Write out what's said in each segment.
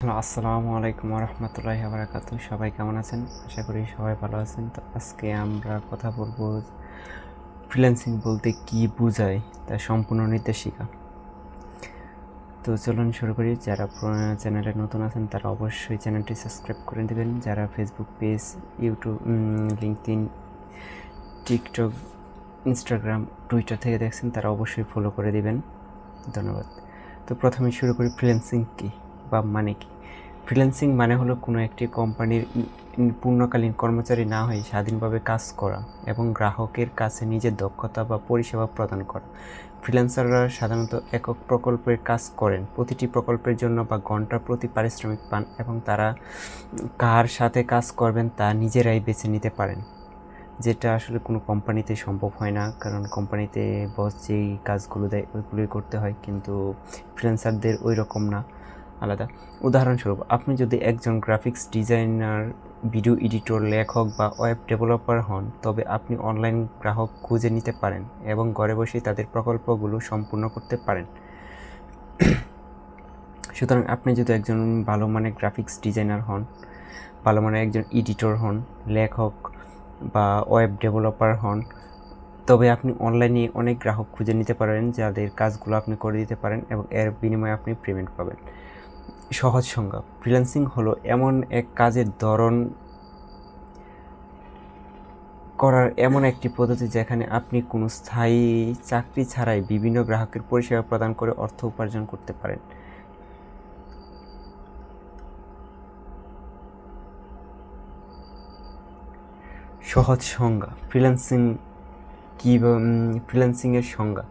Hello, আসসালামু আলাইকুম রহমতুল্লাহি বারাকাতু। সবাই কেমন আছেন? আশা করি সবাই ভালো আছেন। তো আজকে আমরা কথা বলবো ফ্রিল্যান্সিং বলতে কি বোঝায় তার সম্পূর্ণ নির্দেশিকা। তো চলুন শুরু করি। যারা চ্যানেলে নতুন আছেন তারা অবশ্যই চ্যানেলটি সাবস্ক্রাইব করে দেবেন। যারা Facebook page, YouTube, LinkedIn, TikTok, Instagram, Twitter থেকে দেখছেন তারা অবশ্যই ফলো করে দিবেন। ধন্যবাদ। তো প্রথমে শুরু করি ফ্রিল্যান্সিং কী বা মানে কি। ফ্রিল্যান্সিং মানে হলো কোনো একটি কোম্পানির পূর্ণকালীন কর্মচারী না হয়ে স্বাধীনভাবে কাজ করা এবং গ্রাহকের কাছে নিজের দক্ষতা বা পরিষেবা প্রদান করা। ফ্রিল্যান্সাররা সাধারণত একক প্রকল্পের কাজ করেন, প্রতিটি প্রকল্পের জন্য বা ঘন্টা প্রতি পারিশ্রমিক পান এবং তারা কার সাথে কাজ করবেন তা নিজেরাই বেছে নিতে পারেন, যেটা আসলে কোনো কোম্পানিতে সম্ভব হয় না, কারণ কোম্পানিতে বস যেই কাজগুলো দেয় ওইগুলোই করতে হয়, কিন্তু ফ্রিল্যান্সারদের ওই রকম না, আলাদা। উদাহরণস্বরূপ, আপনি যদি একজন গ্রাফিক্স ডিজাইনার, ভিডিও এডিটর, লেখক বা ওয়েব ডেভেলপার হন, তবে আপনি অনলাইন গ্রাহক খুঁজে নিতে পারেন এবং ঘরে বসেই তাদের প্রকল্পগুলো সম্পূর্ণ করতে পারেন। সুতরাং আপনি যদি একজন ভালো মানের গ্রাফিক্স ডিজাইনার হন, ভালো মানের একজন এডিটর হন, লেখক বা ওয়েব ডেভেলপার হন, তবে আপনি অনলাইনে অনেক গ্রাহক খুঁজে নিতে পারেন যাদের কাজগুলো আপনি করে দিতে পারেন এবং এর বিনিময়ে আপনি পেমেন্ট পাবেন। সহজ সংজ্ঞা: ফ্রিল্যান্সিং হলো এমন এক কাজের ধরন করার এমন একটি পদ্ধতি যেখানে আপনি কোনো স্থায়ী চাকরি ছাড়াই বিভিন্ন গ্রাহকের পরিষেবা প্রদান করে অর্থ উপার্জন করতে পারেন। সহজ সংজ্ঞা: ফ্রিল্যান্সিংয়ের সংজ্ঞা: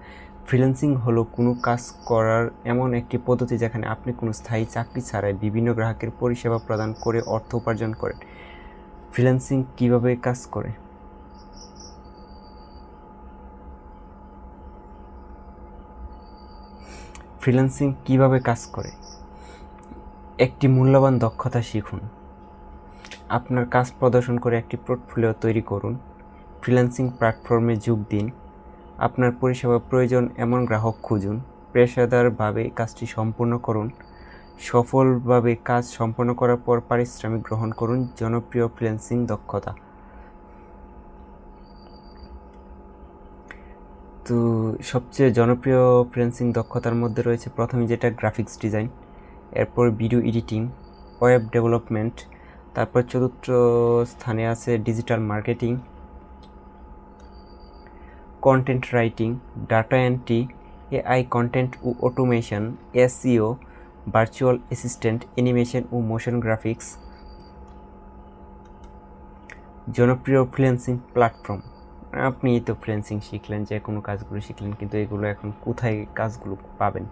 ফ্রিল্যান্সিং হলো কোনো কাজ করার এমন একটি পদ্ধতি যেখানে আপনি কোনো স্থায়ী চাকরি ছাড়াই বিভিন্ন গ্রাহকের পরিষেবা প্রদান করে অর্থ উপার্জন করেন। ফ্রিল্যান্সিং কীভাবে কাজ করে? ফ্রিল্যান্সিং কীভাবে কাজ করে? একটি মূল্যবান দক্ষতা শিখুন। আপনার কাজ প্রদর্শন করে একটি পোর্টফোলিও তৈরি করুন। ফ্রিল্যান্সিং প্ল্যাটফর্মে যোগ দিন। আপনার পরিষেবা প্রয়োজন এমন গ্রাহক খুঁজুন। পেশাদারভাবে কাজটি সম্পূর্ণ করুন। সফলভাবে কাজ সম্পন্ন করার পর পারিশ্রমিক গ্রহণ করুন। জনপ্রিয় ফ্রিল্যান্সিং দক্ষতা। তো সবচেয়ে জনপ্রিয় ফ্রিল্যান্সিং দক্ষতার মধ্যে রয়েছে প্রথমে যেটা গ্রাফিক্স ডিজাইন, এরপর ভিডিও এডিটিং, ওয়েব ডেভেলপমেন্ট, তারপর চতুর্থ স্থানে আছে digital marketing, content writing, data entry, AI content ও automation, SEO, virtual assistant, animation ও মোশন গ্রাফিক্স। জনপ্রিয় ফ্রিল্যান্সিং প্ল্যাটফর্ম: আপনি তো ফ্রিল্যান্সিং শিখলেন, যে কোনো কাজগুলো শিখলেন, কিন্তু এগুলো এখন কোথায় কাজগুলো পাবেন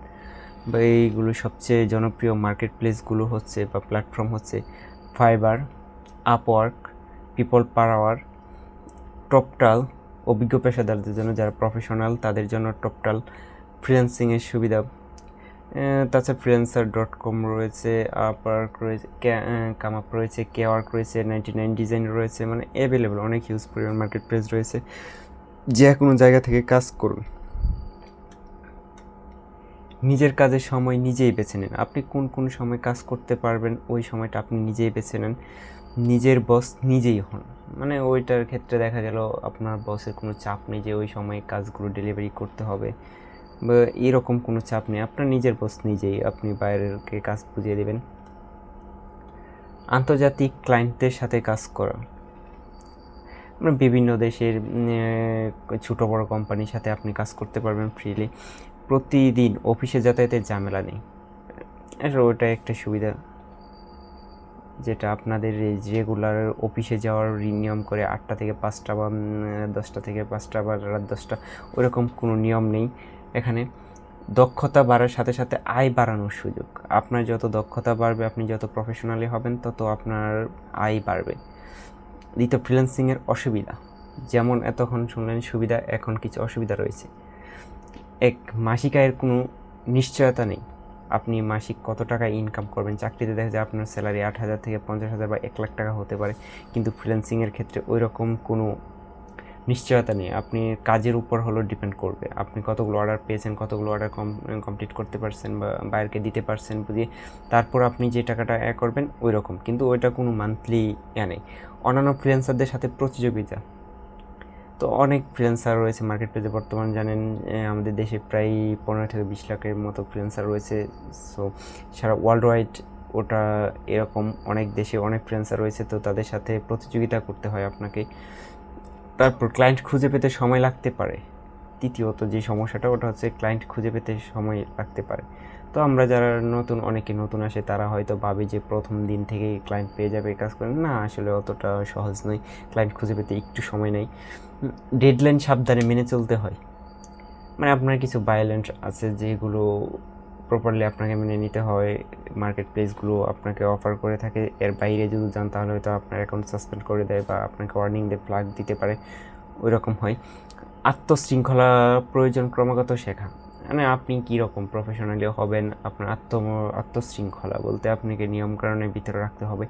বা এইগুলো সবচেয়ে জনপ্রিয় মার্কেট প্লেসগুলো হচ্ছে বা প্ল্যাটফর্ম হচ্ছে Fiverr, Upwork, PeoplePerHour, Toptal. অভিজ্ঞ পেশাদারদের জন্য, যারা প্রফেশনাল তাদের জন্য টপটাল ফ্রিল্যান্সিংয়ের সুবিধা। তাছাড়া freelancer.com রয়েছে, আপওয়ার্ক রয়েছে, কামআপ রয়েছে, কেওয়ার্ক রয়েছে, 99 ডিজাইন রয়েছে, মানে অ্যাভেলেবল অনেক হিউজ পরিমাণ মার্কেট প্লেস রয়েছে। যে কোনো জায়গা থেকে কাজ করুন। নিজের কাজের সময় নিজেই বেছে নিন। আপনি কোন সময় কাজ করতে পারবেন ওই সময়টা আপনি নিজেই বেছে নেন। নিজের বস নিজেই হন, মানে ওইটার ক্ষেত্রে দেখা গেল আপনার বসের কোনো চাপ নেই যে ওই সময় কাজগুলো ডেলিভারি করতে হবে বা এরকম কোনো চাপ নেই। আপনার নিজের বস নিজেই, আপনি বাইরেরকে কাজ বুঝিয়ে দেবেন। আন্তর্জাতিক ক্লায়েন্টদের সাথে কাজ করা: আমরা বিভিন্ন দেশের ছোটো বড় কোম্পানির সাথে আপনি কাজ করতে পারবেন ফ্রিলি। প্রতিদিন অফিসে যাতায়াতের ঝামেলা নেই, ওটা একটা সুবিধা, যেটা আপনাদের রেগুলার অফিসে যাওয়ার নিয়ম করে 8টা থেকে 5টা বা 10টা থেকে 5টা বা রাত 10টা, ওরকম কোনো নিয়ম নেই এখানে। দক্ষতা বাড়ার সাথে সাথে আয় বাড়ানোর সুযোগ: আপনার যত দক্ষতা বাড়বে, আপনি যত প্রফেশনালি হবেন, তত আপনার আয় বাড়বে। দ্বিতীয়, ফ্রিল্যান্সিংয়ের অসুবিধা। যেমন এতক্ষণ শুনলেন সুবিধা, এখন কিছু অসুবিধা রয়েছে। এক, মাসিক আয়ের কোনো নিশ্চয়তা নেই। আপনি মাসিক কত টাকা ইনকাম করবেন? চাকরিতে দেখা যায় আপনার স্যালারি 8,000 থেকে 50,000 বা 1 লাখ টাকা হতে পারে, কিন্তু ফ্রিল্যান্সিংয়ের ক্ষেত্রে ওই রকম কোনো নিশ্চয়তা নেই, আপনি কাজের উপর হলো ডিপেন্ড করবে, আপনি কতগুলো অর্ডার পেয়েছেন, কতগুলো অর্ডার কমপ্লিট করতে পারছেন বা বাইরকে দিতে পারছেন বুঝিয়ে তারপর আপনি যে টাকাটা করবেন ওই রকম, কিন্তু ওইটা কোনো মান্থলি নেই। অন্যান্য ফ্রিল্যান্সারদের সাথে প্রতিযোগিতা, তো অনেক ফ্রিল্যান্সার রয়েছে মার্কেট প্লেসে বর্তমান, জানেন আমাদের দেশে প্রায় 15 থেকে 20 লাখের মতো ফ্রিল্যান্সার রয়েছে। সো সারা ওয়ার্ল্ড ওয়াইড ওটা এরকম অনেক দেশে অনেক ফ্রিল্যান্সার রয়েছে, তো তাদের সাথে প্রতিযোগিতা করতে হয় আপনাকে। তারপর ক্লায়েন্ট খুঁজে পেতে সময় লাগতে পারে। তৃতীয়ত যে সমস্যাটা ওটা হচ্ছে ক্লায়েন্ট খুঁজে পেতে সময় লাগতে পারে। তো আমরা যারা অনেকে নতুন আসে তারা হয়তো ভাবে যে প্রথম দিন থেকেই ক্লায়েন্ট পেয়ে যাবে, কাজ করে না, আসলে অতটা সহজ নয়, ক্লায়েন্ট খুঁজে পেতে একটু সময় নেয়। ডেডলাইন সাবধানে মেনে চলতে হয়, মানে আপনার কিছু ভায়োলেন্স আছে যেগুলো প্রপারলি আপনাকে মেনে নিতে হয়। মার্কেট প্লেসগুলো আপনাকে অফার করে থাকে, এর বাইরে যদি যান তাহলে হয়তো আপনার অ্যাকাউন্ট সাসপেন্ড করে দেয় বা আপনাকে ওয়ার্নিং দিয়ে ফ্ল্যাগ দিতে পারে, ওই রকম হয়। আত্মশৃঙ্খলা প্রয়োজন, ক্রমাগত শেখা, মানে আপনি কীরকম প্রফেশনালি হবেন, আপনার আত্মশৃঙ্খলা বলতে আপনাকে নিয়মকানুনের ভিতরে রাখতে হবে।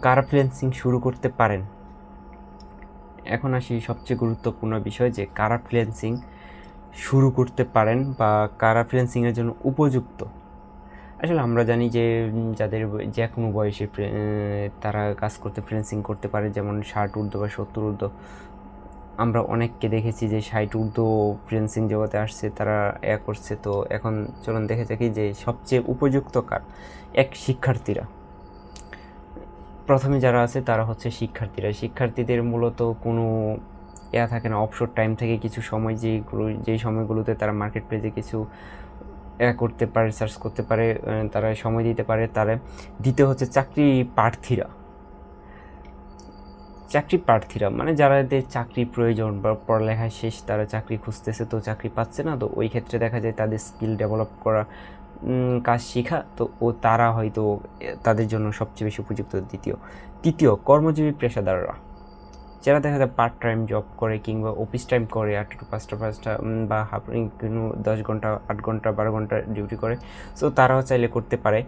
কারা ফ্রিল্যান্সিং শুরু করতে পারেন, এখন আসি সবচেয়ে গুরুত্বপূর্ণ বিষয় যে কারা ফ্রিল্যান্সিং শুরু করতে পারেন বা কারা ফ্রিল্যান্সিংয়ের জন্য উপযুক্ত। আসলে আমরা জানি যে যাদের যে কোনো বয়সে তারা কাজ করতে ফ্রিল্যান্সিং করতে পারে, যেমন 60 ঊর্ধ্ব বা 70 ঊর্ধ্ব। আমরা অনেককে দেখেছি যে 60 ঊর্ধ্ব ফ্রিল্যান্সিং জগতে আসছে, তারা করছে। তো এখন চলুন দেখে থাকি যে সবচেয়ে উপযুক্ত কার। শিক্ষার্থীরা, প্রথমে যারা আছে তারা হচ্ছে শিক্ষার্থীদের মূলত কোনো থাকে না, অবসর টাইম থেকে কিছু সময় যেই সময়গুলোতে তারা মার্কেট প্লেসে কিছু করতে পারে, সার্চ করতে পারে, তারা সময় দিতে পারে। তারা দ্বিতীয় হচ্ছে চাকরি প্রার্থীরা, মানে যাদের চাকরি প্রয়োজন বা পড়ালেখা শেষ, তারা চাকরি খুঁজতেছে, তো চাকরি পাচ্ছে না, তো ওই ক্ষেত্রে দেখা যায় তাদের স্কিল ডেভেলপ করা, কাজ শেখা, তো তারা হয়তো তাদের জন্য সবচেয়ে বেশি উপযুক্ত। তৃতীয় কর্মজীবী পেশাদাররা, যারা দেখা যায় পার্ট টাইম জব করে কিংবা অফিস টাইম করে 8টা to 5টা বা হাফ 10 ঘন্টা, 8 ঘন্টা, 12 ঘন্টা ডিউটি করে, সো তারাও চাইলে করতে পারে।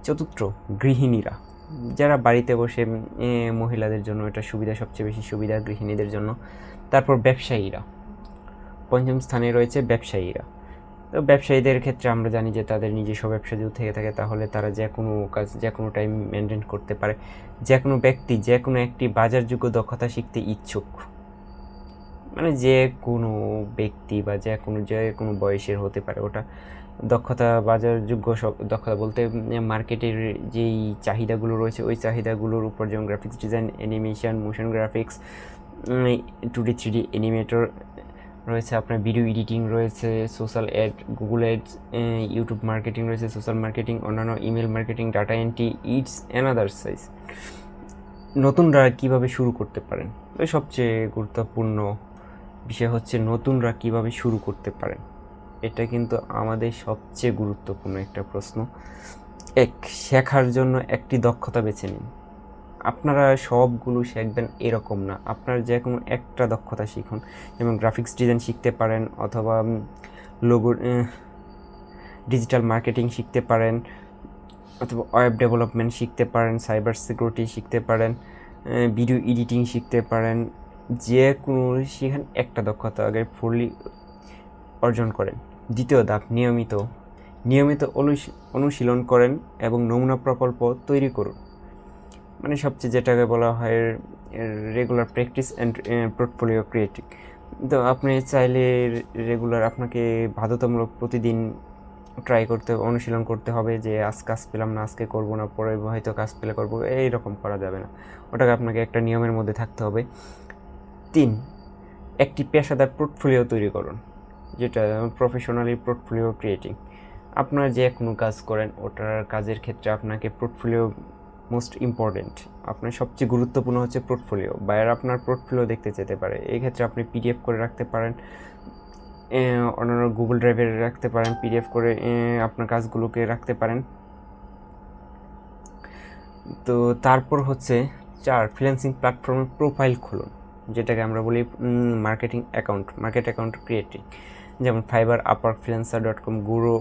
চতুর্থ গৃহিণীরা, যারা বাড়িতে বসে, মহিলাদের জন্য এটা সবচেয়ে বেশি সুবিধা গৃহিণীদের জন্য। তারপর ব্যবসায়ীরা, পঞ্চম স্থানে রয়েছে ব্যবসায়ীরা। তো ব্যবসায়ীদের ক্ষেত্রে আমরা জানি যে তাদের নিজস্ব ব্যবসা যদি থেকে থাকে তাহলে তারা যে কোনো কাজ যে কোনো টাইম মেনটেন করতে পারে। যে কোনো ব্যক্তি যে কোনো একটি বাজারযোগ্য দক্ষতা শিখতে ইচ্ছুক, মানে যে কোনো ব্যক্তি বা যে কোনো বয়সের হতে পারে, ওটা দক্ষতা বাজারযোগ্য সব দক্ষতা বলতে মার্কেটের যেই চাহিদাগুলো রয়েছে ওই চাহিদাগুলোর উপর, যেমন graphics design, animation, motion graphics, 2D 3D animator রয়েছে, আপনার ভিডিও এডিটিং রয়েছে, social ad, Google ads, YouTube marketing রয়েছে, সোশ্যাল মার্কেটিং, অন্যান্য email marketing, data entry, it's and others size. নতুনরা কীভাবে শুরু করতে পারেন, ওই সবচেয়ে গুরুত্বপূর্ণ বিষয় হচ্ছে নতুনরা কীভাবে শুরু করতে পারেন। এটা কিন্তু আমাদের সবচেয়ে গুরুত্বপূর্ণ একটা প্রশ্ন। শেখার জন্য একটি দক্ষতা বেছে নিন। আপনারা সবগুলো শিখবেন এরকম না, আপনার যে কোনো একটা দক্ষতা শিখুন। যেমন গ্রাফিক্স ডিজাইন শিখতে পারেন, অথবা লোগো ডিজিটাল মার্কেটিং শিখতে পারেন, অথবা ওয়েব ডেভেলপমেন্ট শিখতে পারেন, সাইবার সিকিউরিটি শিখতে পারেন, ভিডিও এডিটিং শিখতে পারেন। যে কোনো শিখেন, একটা দক্ষতা আগে ফুললি অর্জন করেন। দ্বিতীয় ধাপ, নিয়মিত অনুশীলন করেন এবং নমুনা প্রকল্প তৈরি করুন। মানে সবচেয়ে যেটাকে বলা হয় regular practice and portfolio creating. তো আপনি চাইলে রেগুলার আপনাকে বাধ্যতামূলক প্রতিদিন অনুশীলন করতে হবে যে আজ কাজ পেলাম না, আজকে করবো না, পরে হয়তো কাজ পেলে করবো, এইরকম করা যাবে না, ওটাকে আপনাকে একটা নিয়মের মধ্যে থাকতে হবে। 3, একটি পেশাদার পোর্টফোলিও তৈরি করুন, যেটা প্রফেশনালি পোর্টফোলিও ক্রিয়েটিং। আপনারা যে কোনো কাজ করেন ওটার কাজের ক্ষেত্রে আপনাকে পোর্টফোলিও মোস্ট ইম্পর্টেন্ট। আপনার সবচেয়ে গুরুত্বপূর্ণ হচ্ছে পোর্টফোলিও। বাইরে আপনার পোর্টফোলিও দেখতে যেতে পারে, এই ক্ষেত্রে আপনি পিডিএফ করে রাখতে পারেন, অন্যান্য গুগল ড্রাইভে রাখতে পারেন, পিডিএফ করে আপনার কাজগুলোকে রাখতে পারেন। তো তারপর হচ্ছে 4, ফ্রিল্যান্সিং প্ল্যাটফর্মের প্রোফাইল খুলুন, যেটাকে আমরা বলি মার্কেট অ্যাকাউন্ট ক্রিয়েটিং। যেমন ফাইবার, আপওয়ার্ক, ফ্রিল্যান্সার.com, গুরু,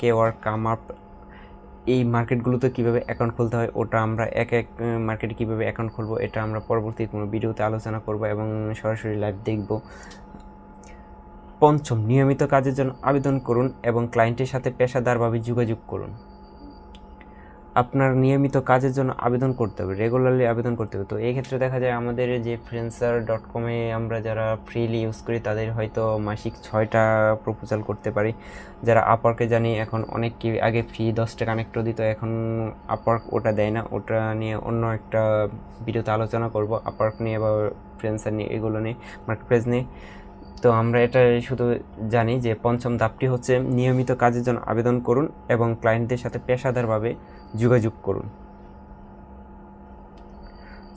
কেওয়ার্ক, কামআপ এই মার্কেটগুলোতে কীভাবে অ্যাকাউন্ট খুলতে হয় ওটা আমরা এক এক মার্কেটে কীভাবে অ্যাকাউন্ট খুলবো এটা আমরা পরবর্তী কোনো ভিডিওতে আলোচনা করব এবং সরাসরি লাইভ দেখব। পঞ্চম, নিয়মিত কাজের জন্য আবেদন করুন এবং ক্লায়েন্টের সাথে পেশাদারভাবে যোগাযোগ করুন। আপনার নিয়মিত কাজের জন্য আবেদন করতে হবে, রেগুলারলি আবেদন করতে হবে। তো এই ক্ষেত্রে দেখা যায় আমাদের যে freelancer.com-এ আমরা যারা ফ্রিলি ইউজ করি তাদের হয়তো মাসিক 6টা প্রপোজাল করতে পারি। যারা আপওয়ার্কে জানি এখন অনেককে আগে ফ্রি 10টা কানেক্টর দিত, এখন আপওয়ার্ক ওটা দেয় না। ওটা নিয়ে অন্য একটা ভিডিওতে আলোচনা করব, আপওয়ার্ক নিয়ে বা ফ্রিল্যান্সার নিয়ে, এগুলো নিয়ে, মার্কেটপ্লেস নিয়ে। তো আমরা এটা শুধু জানি যে পঞ্চম ধাপটি হচ্ছে নিয়মিত কাজের জন্য আবেদন করুন এবং ক্লায়েন্টদের সাথে পেশাদারভাবে যোগাযোগ করুন।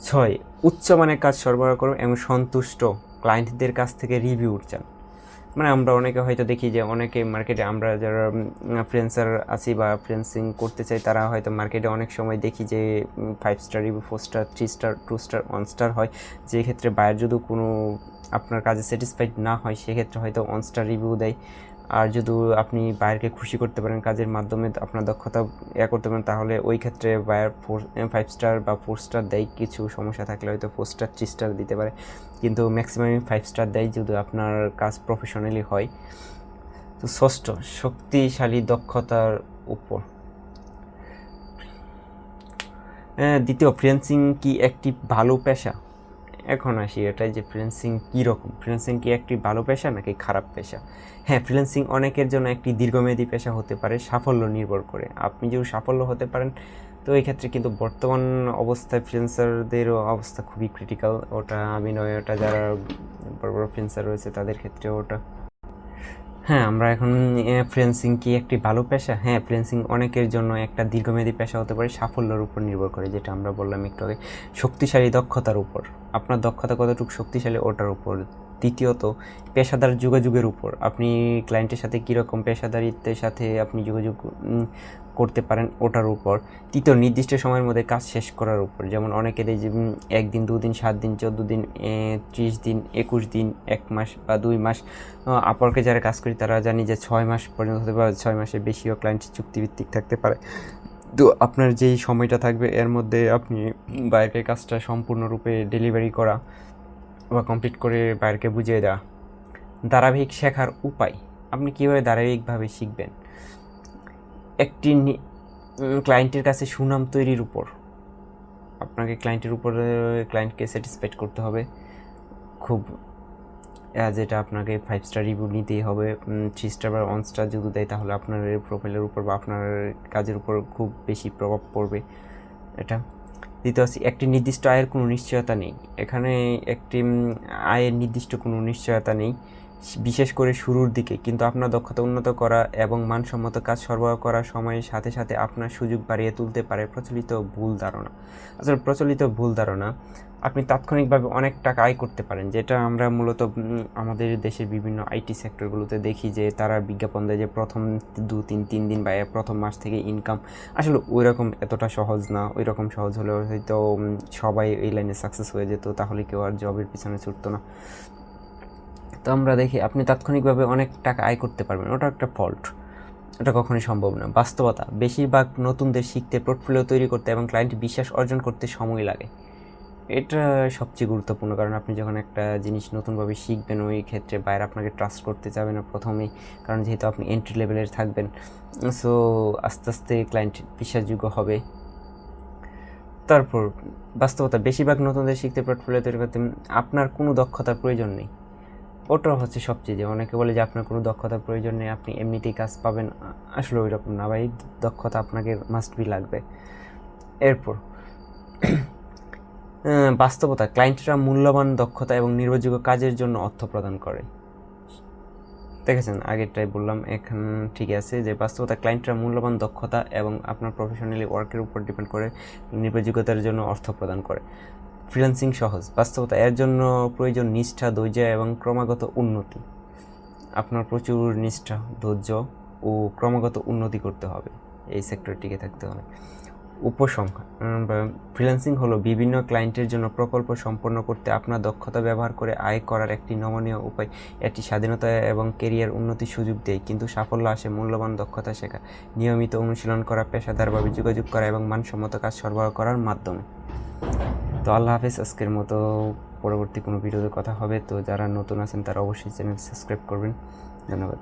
6, উচ্চমানের কাজ সরবরাহ করুন এবং সন্তুষ্ট ক্লায়েন্টদের কাছ থেকে রিভিউ চান। মানে আমরা অনেকে হয়তো দেখি যে অনেকে মার্কেটে, আমরা যারা ফ্রিল্যান্সার আছি বা ফ্রিল্যান্সিং করতে চাই তারা হয়তো মার্কেটে অনেক সময় দেখি যে 5 star review, 4 star, 3 star, 2 star, 1 star হয়। যে ক্ষেত্রে বায়ার যদি কোনো আপনার কাজে স্যাটিসফাইড না হয় সেক্ষেত্রে হয়তো 1 স্টার রিভিউ দেয়। আর যদি আপনি বায়ারকে খুশি করতে পারেন কাজের মাধ্যমে, আপনার দক্ষতা করতে পারেন, তাহলে ওই ক্ষেত্রে বায়ার 5 স্টার বা 4 স্টার দেয়। কিছু সমস্যা থাকলে হয়তো 4 স্টার, 3 স্টার দিতে পারে, কিন্তু ম্যাক্সিমাম 5 স্টার দেয় যদি আপনার কাজ প্রফেশনালি হয়। তো ষষ্ঠ, শক্তিশালী দক্ষতার উপর। দ্বিতীয়, ফ্রিল্যান্সিং কি একটি ভালো পেশা? এখন আসি এটাই যে ফ্রিল্যান্সিং কীরকম, ফ্রিল্যান্সিং কি একটি ভালো পেশা নাকি খারাপ পেশা? হ্যাঁ, ফ্রিল্যান্সিং অনেকের জন্য একটি দীর্ঘমেয়াদী পেশা হতে পারে, সাফল্য নির্ভর করে। আপনি যদি সাফল্য হতে পারেন তো এই ক্ষেত্রে কিন্তু বর্তমান অবস্থায় ফ্রিল্যান্সারদেরও অবস্থা খুবই ক্রিটিক্যাল। ওটা আমি নয়, ওটা যারা বড় বড় ফ্রিল্যান্সার রয়েছে তাদের ক্ষেত্রে ওটা। হ্যাঁ, আমরা এখন ফ্রিল্যান্সিং কি একটি ভালো পেশা? হ্যাঁ, ফ্রিল্যান্সিং অনেকের জন্য একটা দীর্ঘমেয়াদী পেশা হতে পারে, সাফল্যের উপর নির্ভর করে, যেটা আমরা বললাম একটু আগে। শক্তিশালী দক্ষতার উপর, আপনার দক্ষতা কতটুকু শক্তিশালী ওটার উপর। তৃতীয়ত, পেশাদার যোগাযোগের উপর, আপনি ক্লায়েন্টের সাথে কীরকম পেশাদারিত্বের সাথে আপনি যোগাযোগ করতে পারেন ওটার উপর। তৃতীয়, নির্দিষ্ট সময়ের মধ্যে কাজ শেষ করার উপর, যেমন অনেকের এই যে 1 দিন, 2 দিন, 7 দিন, 14 দিন, 30 দিন, 21 দিন, 1 মাস বা 2 মাস। আপওয়ার্কে যারা কাজ করি তারা জানি যে 6 মাস পর্যন্ত হতে পারে, 6 মাসের বেশিও ক্লায়েন্ট চুক্তিভিত্তিক থাকতে পারে। তো আপনার যেই সময়টা থাকবে এর মধ্যে আপনি বায়ারকে কাজটা সম্পূর্ণরূপে ডেলিভারি করা বা কমপ্লিট করে বায়ারকে বুঝিয়ে দেওয়া। ধারাবাহিক শেখার উপায়, আপনি কীভাবে ধারাবাহিকভাবে শিখবেন? একটি ক্লায়েন্টের কাছে সুনাম তৈরির উপর, আপনাকে ক্লায়েন্টকে স্যাটিসফাইড করতে হবে খুব, যেটা আপনাকে 5 স্টার রিভিউ নিতেই হবে। 3 স্টার বা 1 স্টার যদি দেয় তাহলে আপনার প্রোফাইলের উপর বা আপনার কাজের উপর খুব বেশি প্রভাব পড়বে এটা। দ্বিতীয়, একটি নির্দিষ্ট আয়ের কোনো নিশ্চয়তা নেই। এখানে একটি আয়ের নির্দিষ্ট কোনো নিশ্চয়তা নেই, বিশেষ করে শুরুর দিকে, কিন্তু আপনার দক্ষতা উন্নত করা এবং মানসম্মত কাজ সরবরাহ করার সময়ের সাথে সাথে আপনার সুযোগ বাড়িয়ে তুলতে পারে প্রচলিত ভুল ধারণা। আসলে প্রচলিত ভুল ধারণা, আপনি তাৎক্ষণিকভাবে অনেক টাকা আয় করতে পারেন, যেটা আমরা মূলত আমাদের দেশের বিভিন্ন আইটি সেক্টরগুলোতে দেখি যে তারা বিজ্ঞাপন দেয় যে প্রথম 2-3 দিন বা প্রথম মাস থেকে ইনকাম। আসলে ওই রকম এতটা সহজ না। ওই রকম সহজ হলেও হয়তো সবাই এই লাইনে সাকসেস হয়ে যেত, তাহলে কেউ আর জবের পিছনে ছুটতো না। তো আমরা দেখি আপনি তাৎক্ষণিকভাবে অনেক টাকা আয় করতে পারবেন, ওটা একটা ফল্ট, ওটা কখনোই সম্ভব না। বাস্তবতা, বেশিরভাগ নতুনদের শিখতে, পোর্টফোলিও তৈরি করতে এবং ক্লায়েন্ট বিশ্বাস অর্জন করতে সময় লাগে। এটা সবচেয়ে গুরুত্বপূর্ণ, কারণ আপনি যখন একটা জিনিস নতুনভাবে শিখবেন ওই ক্ষেত্রে বাইরে আপনাকে ট্রাস্ট করতে যাবে না প্রথমেই, কারণ যেহেতু আপনি এন্ট্রি লেভেলের থাকবেন। সো আস্তে আস্তে ক্লায়েন্ট বিশ্বাসযোগ্য হবে। তারপর বাস্তবতা, বেশিরভাগ নতুনদের শিখতে, পোর্টফোলিও তৈরি করতে আপনার কোনো দক্ষতার প্রয়োজন নেই। ওটা হচ্ছে সবচেয়ে, যে অনেকে বলে যে আপনার কোনো দক্ষতার প্রয়োজন নেই, আপনি এমনিতেই কাজ পাবেন। আসলে ওই রকম না ভাই, দক্ষতা আপনাকে মাস্ট বি লাগবে। এরপর বাস্তবতা, ক্লায়েন্টরা মূল্যবান দক্ষতা এবং নির্ভরযোগ্য কাজের জন্য অর্থ প্রদান করে। দেখেছেন, আগেরটাই বললাম, এখন ঠিক আছে যে বাস্তবতা, ক্লায়েন্টরা মূল্যবান দক্ষতা এবং আপনার প্রফেশনালি ওয়ার্কের উপর ডিপেন্ড করে নির্ভরযোগ্যতার জন্য অর্থ প্রদান করে। ফ্রিল্যান্সিং সহজ, বাস্তবতা, এর জন্য প্রয়োজন নিষ্ঠা, ধৈর্য এবং ক্রমাগত উন্নতি। আপনার প্রচুর নিষ্ঠা, ধৈর্য ও ক্রমাগত উন্নতি করতে হবে এই সেক্টরে টিকে থাকতে হবে। ফ্রিল্যান্সিং হলো বিভিন্ন ক্লায়েন্টের জন্য প্রকল্প সম্পন্ন করতে আপনার দক্ষতা ব্যবহার করে আয় করার একটি নমনীয় উপায়। এটি স্বাধীনতা এবং কেরিয়ার উন্নতির সুযোগ দেয়, কিন্তু সাফল্য আসে মূল্যবান দক্ষতা শেখা, নিয়মিত অনুশীলন করা, পেশাদারভাবে যোগাযোগ করা এবং মানসম্মত কাজ সরবরাহ করার মাধ্যমে। তো আল্লাহ হাফেজ। আজকের মতো পরবর্তী কোনো ভিডিওতে কথা হবে। তো যারা নতুন আছেন তারা অবশ্যই চ্যানেল সাবস্ক্রাইব করবেন। ধন্যবাদ।